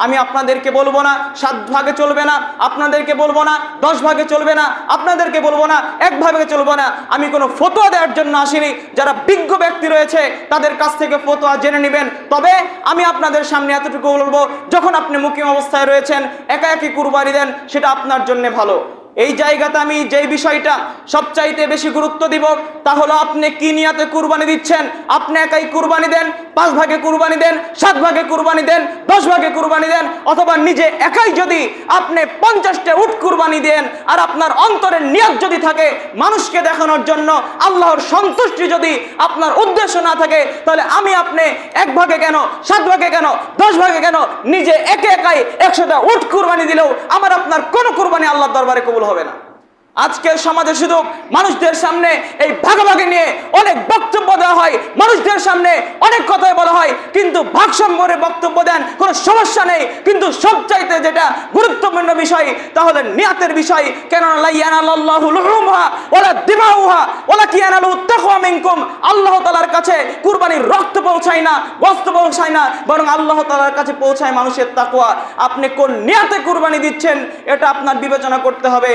আমি আপনাদেরকে বলবো না 7 ভাগে চলবে না, আপনাদেরকে বলবো না 10 ভাগে চলবে না, আপনাদেরকে বলবো না 1 ভাগে চলবো না। আমি কোনো ফতোয়া দেওয়ার জন্য আসিনি। যারা বিজ্ঞ ব্যক্তি রয়েছে তাদের কাছ থেকে ফতোয়া জেনে নেবেন। তবে আমি আপনাদের সামনে এতটুকু বলবো, যখন আপনি মুকিম অবস্থায় রয়েছেন একা একই কুরবানি দেন, সেটা আপনার জন্য ভালো। এই জায়গাতে আমি যেই বিষয়টা সবচাইতে বেশি গুরুত্ব দিব তা হলো আপনি কি নিয়াতে কুরবানি দিচ্ছেন। আপনি একাই কুরবানি দেন, 5 ভাগে কুরবানি দেন, 7 ভাগে কুরবানি দেন, 10 ভাগে কুরবানি দেন, অথবা নিজে একাই যদি আপনি 50টা উট কুরবানি দেন, আর আপনার অন্তরের নিয়ত যদি থাকে মানুষকে দেখানোর জন্য, আল্লাহর সন্তুষ্টি যদি আপনার উদ্দেশ্য না থাকে, তাহলে আমি আপনি 1 ভাগে কেন, 7 ভাগে কেন, 10 ভাগে কেন, নিজে একাই 100টা উট কুরবানি দিলেও আমার আপনার কোনো কুরবানি আল্লাহর দরবারে কবুল হবে না। আজকের সমাজে শুধু মানুষদের সামনে এই ভাগাভাগি নিয়ে অনেক বক্তব্য দেওয়া হয়, মানুষদের সামনে অনেক কথাই বলা হয়, কিন্তু ভাগসম্পর্কে বক্তব্য দেন কোনো সমস্যা নেই। কিন্তু সবচাইতে যেটা গুরুত্বপূর্ণ বিষয় তা হলো নিয়াতের বিষয়। কেননা লা ইয়ানালাল্লাহু লুহুমহা ওয়ালা দিমাউহা ওয়ালাকিন ইয়ানালুহু তাকওয়া মিনকুম। আল্লাহ তাআলার কাছে কুরবানির রক্ত পৌঁছায় না, গোশত পৌঁছায় না, বরং আল্লাহ তাআলার কাছে পৌঁছায় মানুষের তাকওয়া। আপনি কোন নিয়াতে কুরবানি দিচ্ছেন এটা আপনার বিবেচনা করতে হবে।